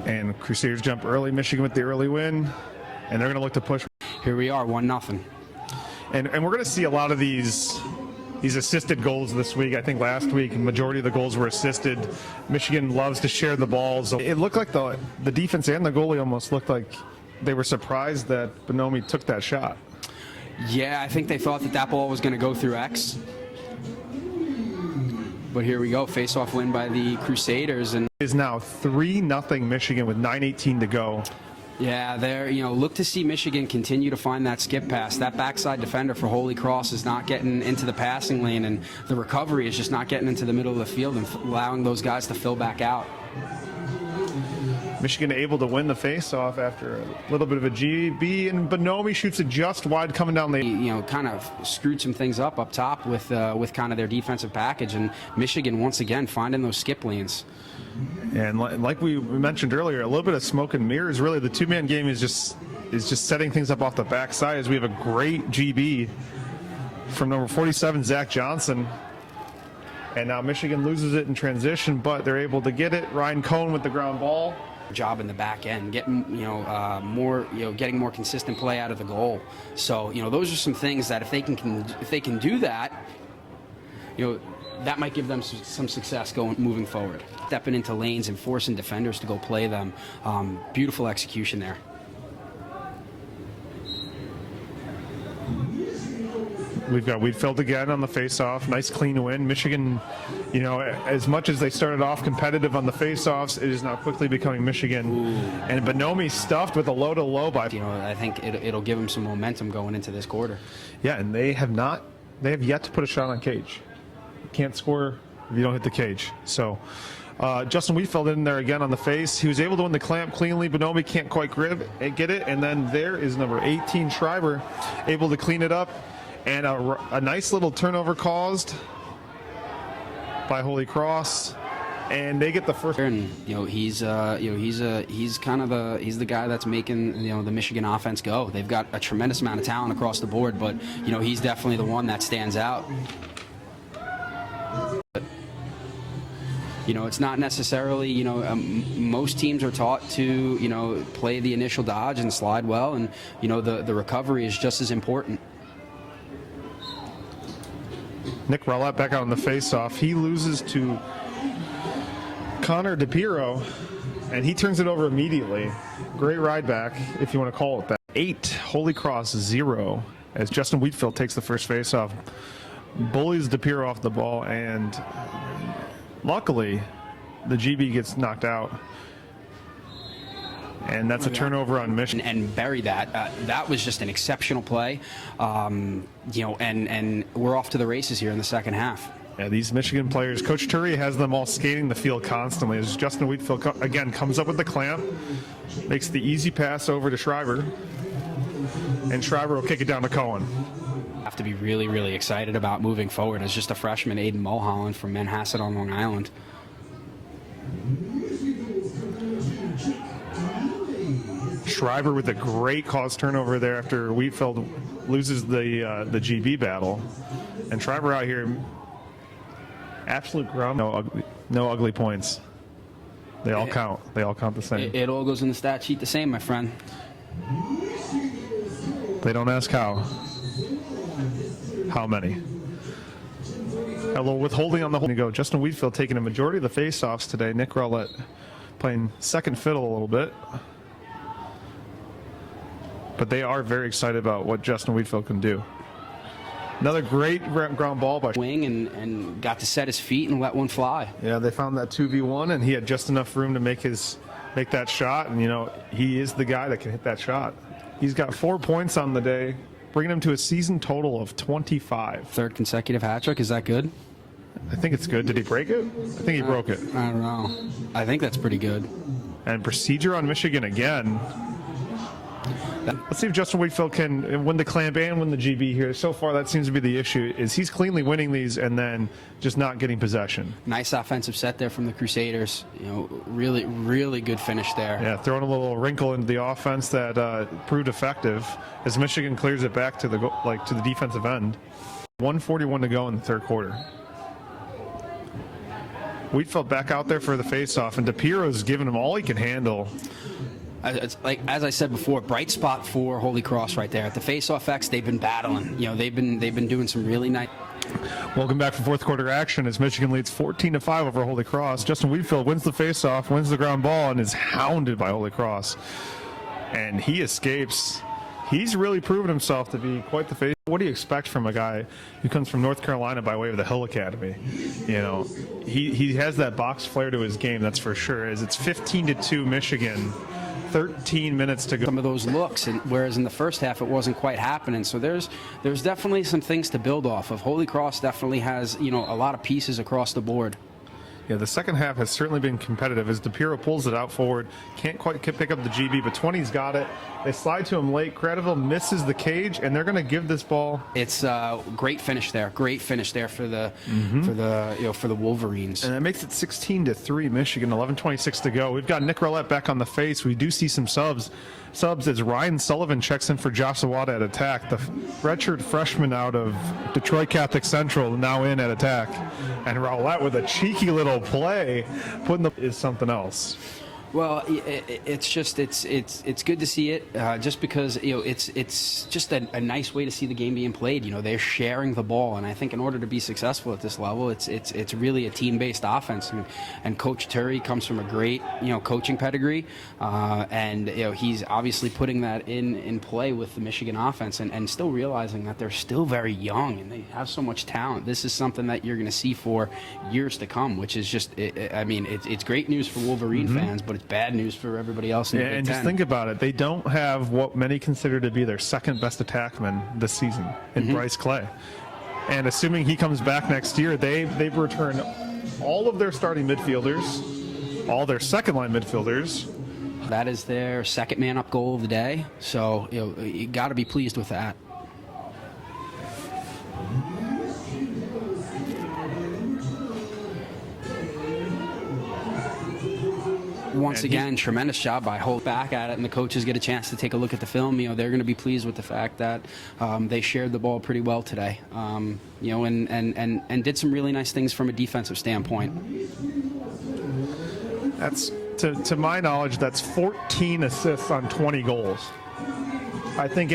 And Crusaders jump early. Michigan with the early win, and they're going to look to push. Here we are, 1-0. And we're going to see a lot of these assisted goals this week. I think last week, the majority of the goals were assisted. Michigan loves to share the balls. It looked like the defense and the goalie almost looked like they were surprised that Bonomi took that shot. Yeah, I think they thought that ball was going to go through X. But here we go, face-off win by the Crusaders. And it is now 3-0 Michigan with 9:18 to go. Yeah, look to see Michigan continue to find that skip pass. That backside defender for Holy Cross is not getting into the passing lane, and the recovery is just not getting into the middle of the field and allowing those guys to fill back out. Michigan able to win the face-off after a little bit of a GB, and Bonomi shoots it just wide coming down the... kind of screwed some things up top with kind of their defensive package, and Michigan once again finding those skip lanes. And like we mentioned earlier, a little bit of smoke and mirrors. Really, the two-man game is just setting things up off the backside, as we have a great GB from number 47, Zach Johnson. And now Michigan loses it in transition, but they're able to get it. Ryan Cohn with the ground ball. Job in the back end, getting getting more consistent play out of the goal. So those are some things that if they can do that, that might give them some success moving forward. Stepping into lanes and forcing defenders to go play them. Beautiful execution there. We've got Wietfeldt again on the face-off. Nice clean win. Michigan, as much as they started off competitive on the face-offs, it is now quickly becoming Michigan. Ooh. And Bonomi stuffed with a low-to-low by... I think it'll give them some momentum going into this quarter. Yeah, and they have yet to put a shot on cage. You can't score if you don't hit the cage. So Justin Wietfeldt in there again on the face. He was able to win the clamp cleanly. Bonomi can't quite get it. And then there is number 18, Schreiber, able to clean it up. And a nice little turnover caused by Holy Cross, and they get the first. And he's the guy that's making the Michigan offense go. They've got a tremendous amount of talent across the board, but he's definitely the one that stands out. It's not necessarily, most teams are taught to, play the initial dodge and slide well, and the recovery is just as important. Nick Rowlett back out on the face-off. He loses to Connor DePiero, and he turns it over immediately. Great ride back, if you want to call it that. 8, Holy Cross 0, as Justin Wietfeldt takes the first face-off. Bullies DePiero off the ball, and luckily, the GB gets knocked out. And that's a turnover on Michigan. And bury that. That was just an exceptional play. And we're off to the races here in the second half. Yeah, these Michigan players, Coach Turi has them all skating the field constantly. As Justin Wietfeldt, again, comes up with the clamp, makes the easy pass over to Schreiber, and Schreiber will kick it down to Cohen. Have to be really, really excited about moving forward as just a freshman, Aiden Mulholland from Manhasset on Long Island. Schreiber with a great cause turnover there after Wietfeldt loses the GB battle, and Schreiber out here, absolute ground, no ugly points. They all count. They all count the same. It all goes in the stat sheet the same, my friend. They don't ask how. How many? A little withholding on the whole. Go. Justin Wietfeldt taking a majority of the face-offs today. Nick Rowlett playing second fiddle a little bit. But they are very excited about what Justin Wietfeldt can do. Another great ground ball by wing and got to set his feet and let one fly. Yeah, they found that 2v1, and he had just enough room to make that shot. And he is the guy that can hit that shot. He's got 4 points on the day, bringing him to a season total of 25. Third consecutive hat trick. Is that good? I think it's good. Did he break it? I think he broke it. I don't know. I think that's pretty good. And procedure on Michigan again. Let's see if Justin Wietfeldt can win the clamp and win the GB here. So far, that seems to be the issue, is he's cleanly winning these and then just not getting possession. Nice offensive set there from the Crusaders. Really, really good finish there. Yeah, throwing a little wrinkle into the offense that proved effective as Michigan clears it back to the defensive end. 1:41 to go in the third quarter. Wietfeldt back out there for the face-off, and DePiero's giving him all he can handle. It's like, as I said before, bright spot for Holy Cross right there. At the Faceoff X, they've been battling. They've been doing some really nice. Welcome back for fourth quarter action as Michigan leads 14-5 over Holy Cross. Justin Wietfeldt wins the face-off, wins the ground ball, and is hounded by Holy Cross. And he escapes. He's really proven himself to be quite the face. What do you expect from a guy who comes from North Carolina by way of the Hill Academy? He has that box flair to his game, that's for sure. As it's 15-2 Michigan. 13 minutes to go. Some of those looks, and whereas in the first half it wasn't quite happening. So there's definitely some things to build off of. Holy Cross definitely has a lot of pieces across the board. Yeah, the second half has certainly been competitive as DePiero pulls it out forward. Can't quite pick up the GB, but 20's got it. They slide to him late. Cradaville misses the cage, and they're going to give this ball. It's a great finish there. Great finish there for the for the Wolverines. And that makes it 16-3 Michigan. 11:26 to go. We've got Nick Rowlett back on the face. We do see some subs as Ryan Sullivan checks in for Josh Zawada at attack. The redshirt freshman out of Detroit Catholic Central now in at attack. And Rowlett with a cheeky little play is something else. Well, it's good to see it, just because it's just a nice way to see the game being played. They're sharing the ball, and I think in order to be successful at this level, it's really a team-based offense. And Coach Turry comes from a great coaching pedigree, and he's obviously putting that in play with the Michigan offense, and still realizing that they're still very young and they have so much talent. This is something that you're going to see for years to come, which is just it's great news for Wolverine fans, but it's bad news for everybody else in the Big And just Ten. think about it. They don't have what many consider to be their second best attackman this season in Bryce Clay. And assuming he comes back next year, they've returned all of their starting midfielders, all their second-line midfielders. That is their second man-up goal of the day. So you got to be pleased with that. Once again, tremendous job by Holt back at it, and the coaches get a chance to take a look at the film. They're going to be pleased with the fact that they shared the ball pretty well today, and did some really nice things from a defensive standpoint. That's, to my knowledge, that's 14 assists on 20 goals. I think